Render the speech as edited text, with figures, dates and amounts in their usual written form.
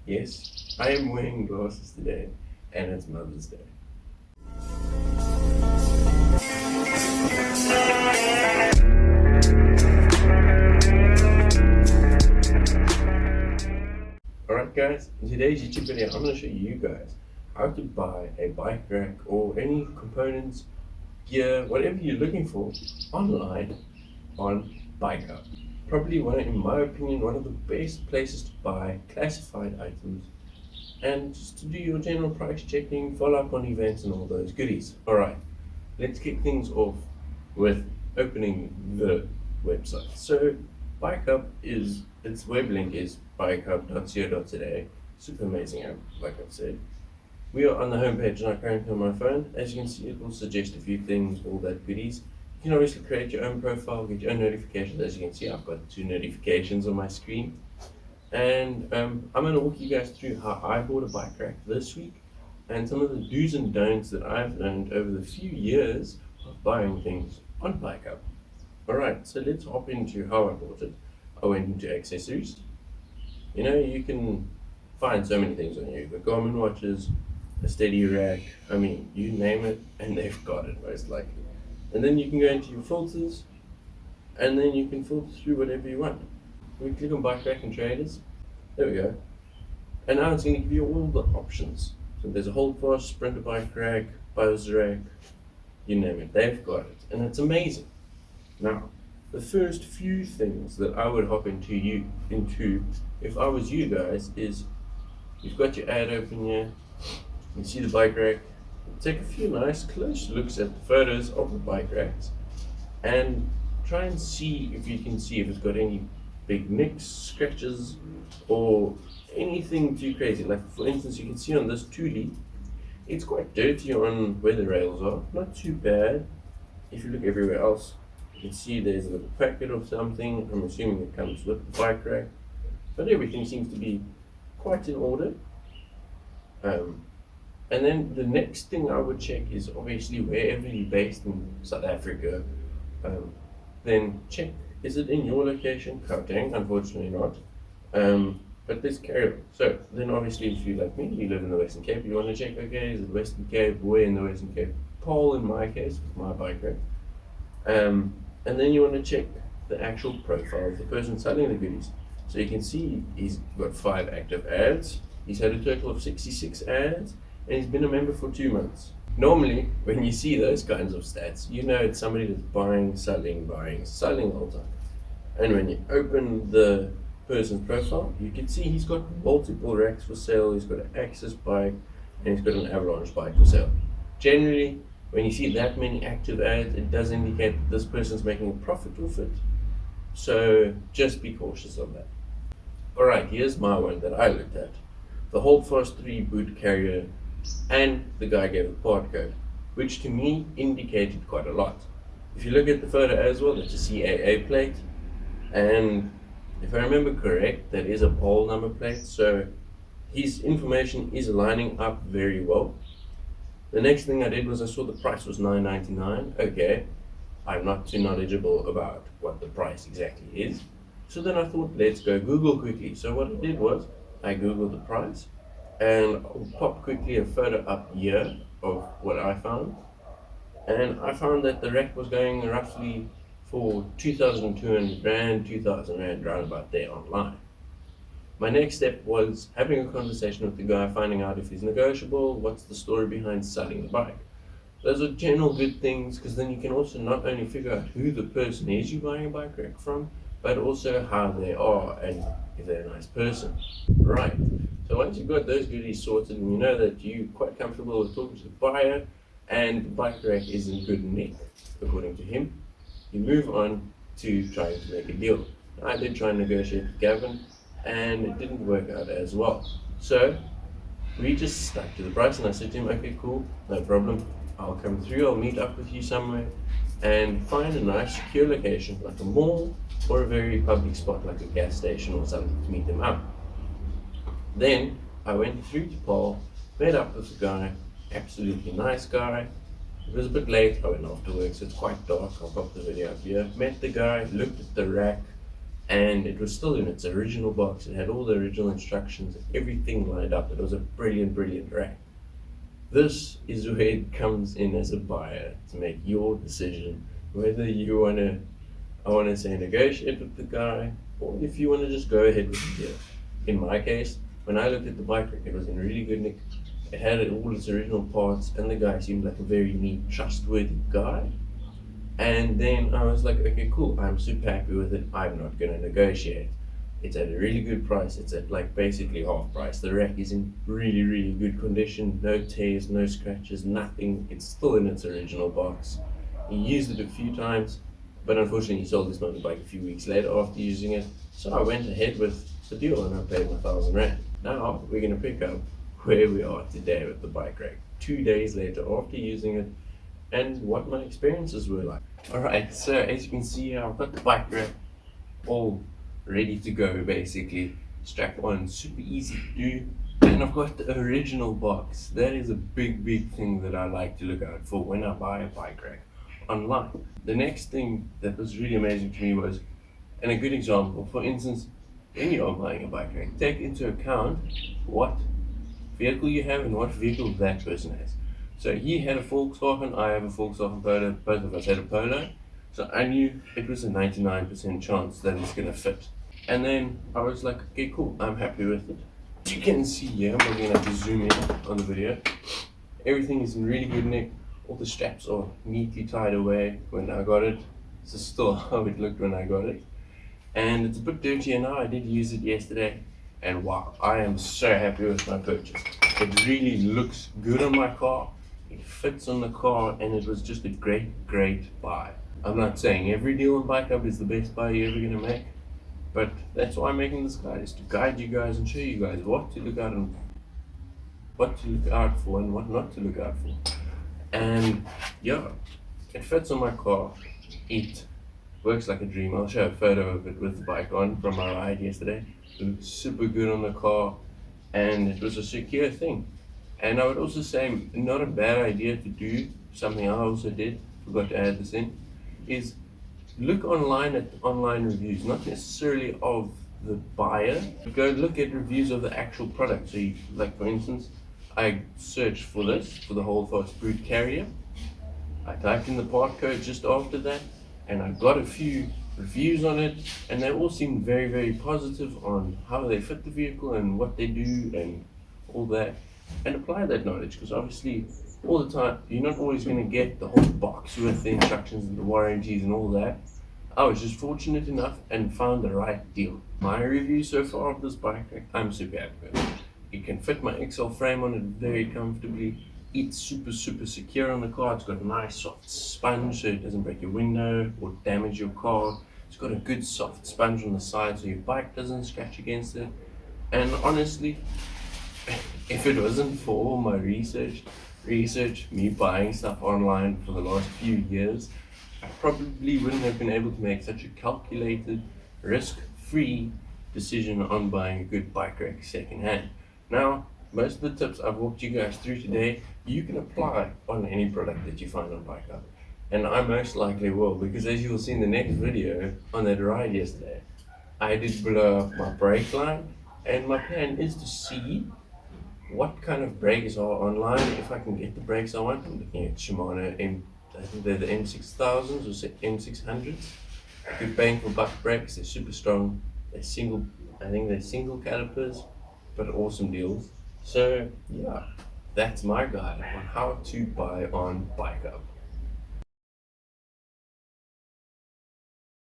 Yes, I am wearing glasses today, and it's Mother's Day. Alright guys, in today's YouTube video I'm going to show you guys how to buy a bike rack or any components, gear, whatever you're looking for online on BikeHub. Probably in my opinion, one of the best places to buy classified items and just to do your general price checking, follow up on events and all those goodies. Alright, let's kick things off with opening the website. So BikeHub its web link is bikehub.co.za. Super amazing app, like I've said. We are on the homepage now currently on my phone. As you can see, it will suggest a few things, all that goodies. You can obviously create your own profile, get your own notifications. As you can see, I've got 2 notifications on my screen. And I'm going to walk you guys through how I bought a bike rack this week and some of the do's and don'ts that I've learned over the few years of buying things on BikeHub. Alright, so let's hop into how I bought it. I went into accessories. You know, you can find so many things on here. You've got Garmin watches, a steady rack, I mean, you name it, and they've got it most likely. And then you can go into your filters, and then you can filter through whatever you want. We click on bike rack and traders. There we go. And now it's going to give you all the options. So there's a Holdfast, Sprinter bike rack, Bose rack, you name it, they've got it. And it's amazing. Now, the first few things that I would hop into if I was you guys is you've got your ad open here, you see the bike rack, take a few nice close looks at the photos of the bike racks and try and see if you can see if it's got any big nicks, scratches or anything too crazy. Like for instance, you can see on this Thule, it's quite dirty on where the rails are, not too bad. If you look everywhere else, you can see there's a little packet or something. I'm assuming it comes with the bike rack, but everything seems to be quite in order. And then the next thing I would check is obviously wherever you're based in South Africa, then check, is it in your location? Gauteng, unfortunately not. But let's carry on. So then obviously if you like me, you live in the Western Cape, you want to check, okay, is it Western Cape, where in the Western Cape? Paul in my case, with my bike rack. And then you want to check the actual profile of the person selling the goodies. So you can see he's got 5 active ads, he's had a total of 66 ads, and he's been a member for 2 months. Normally, when you see those kinds of stats, you know it's somebody that's buying, selling all the time. And when you open the person's profile, you can see he's got multiple racks for sale, he's got an Axis bike, and he's got an Avalanche bike for sale. Generally, when you see that many active ads, it does indicate that this person's making a profit off it. So just be cautious of that. Alright, here's my one that I looked at. The Holdfast 3 boot carrier, and the guy gave a part code, which to me indicated quite a lot. If you look at the photo as well, it's a CAA plate, and if I remember correct, that is a pole number plate, so his information is lining up very well. The next thing I did was I saw the price was $9.99. Okay, I'm not too knowledgeable about what the price exactly is. So then I thought, let's go Google quickly. So what I did was, I Googled the price, and I'll pop quickly a photo up here of what I found. And I found that the rack was going roughly for 2,200 Rand, 2,000 Rand, round about there online. My next step was having a conversation with the guy, finding out if he's negotiable, what's the story behind selling the bike. Those are general good things, because then you can also not only figure out who the person is you're buying a bike rack from, but also how they are and if they're a nice person. Right, so once you've got those goodies sorted and you know that you're quite comfortable with talking to the buyer and the bike rack is in good nick, according to him, you move on to trying to make a deal. I did try and negotiate with Gavin, and it didn't work out as well. So we just stuck to the price, and I said to him, okay, cool, no problem. I'll come through, I'll meet up with you somewhere and find a nice secure location like a mall or a very public spot like a gas station or something to meet them up. Then I went through to Paul, met up with the guy, absolutely nice guy. It was a bit late, I went after work, so it's quite dark. I'll pop the video up here. Met the guy, looked at the rack, and it was still in its original box. It had all the original instructions, everything lined up. It was a brilliant, brilliant rack. This is where it comes in as a buyer to make your decision whether you want to, I want to say, negotiate with the guy, or if you want to just go ahead with the deal. In my case, when I looked at the bike rack, it was in really good nick. It had all its original parts, and the guy seemed like a very neat, trustworthy guy. And then I was like, okay, cool, I'm super happy with it. I'm not going to negotiate. It's at a really good price. It's at like basically half price. The rack is in really, really good condition. No tears, no scratches, nothing. It's still in its original box. He used it a few times, but unfortunately he sold this motorbike a few weeks later after using it. So I went ahead with the deal and I paid my R1,000. Now we're going to pick up where we are today with the bike rack, 2 days later after using it, and what my experiences were like. Alright, so as you can see, I've got the bike rack all ready to go basically. Strap on, super easy to do. And I've got the original box. That is a big, big thing that I like to look out for when I buy a bike rack online. The next thing that was really amazing to me was, and a good example, for instance, when you are buying a bike rack, take into account what vehicle you have and what vehicle that person has. So he had a Volkswagen, I have a Volkswagen Polo, both of us had a Polo. So I knew it was a 99% chance that it's going to fit. And then I was like, okay, cool, I'm happy with it. As you can see here, I'm going to have to zoom in on the video. Everything is in really good nick. All the straps are neatly tied away when I got it. This is still how it looked when I got it. And it's a bit dirtier now. I did use it yesterday. And wow, I am so happy with my purchase. It really looks good on my car. It fits on the car, and it was just a great, great buy. I'm not saying every deal on Bike Hub is the best buy you're ever going to make, but that's why I'm making this guide, is to guide you guys and show you guys what to look out and what to look out for and what not to look out for. And yeah, it fits on my car. It works like a dream. I'll show a photo of it with the bike on from my ride yesterday. It looked super good on the car, and it was a secure thing. And I would also say, not a bad idea to do, something I also did, forgot to add this in, is look online at online reviews, not necessarily of the buyer, but go look at reviews of the actual product. So you, like for instance, I searched for this, for the Holdfast Brute Carrier. I typed in the part code just after that, and I got a few reviews on it, and they all seemed very, very positive on how they fit the vehicle and what they do and all that. And apply that knowledge, because obviously all the time you're not always going to get the whole box with the instructions and the warranties and all that. I was just fortunate enough and found the right deal. My review so far of this bike rack, I'm super happy with it. It can fit my XL frame on it very comfortably. It's super, super secure on the car. It's got a nice soft sponge so it doesn't break your window or damage your car. It's got a good soft sponge on the side so your bike doesn't scratch against it. And honestly, if it wasn't for all my research, me buying stuff online for the last few years, I probably wouldn't have been able to make such a calculated, risk-free decision on buying a good bike rack secondhand. Now, most of the tips I've walked you guys through today, you can apply on any product that you find on Bike Hub. And I most likely will, because as you will see in the next video on that ride yesterday, I did blow up my brake line, and my plan is to see what kind of brakes are online, if I can get the brakes I want. I'm looking at Shimano I think they're the M6000s or M600s. Good bang for buck brakes, they're super strong. I think they're single calipers, but awesome deals. So yeah, that's my guide on how to buy on Bike Hub.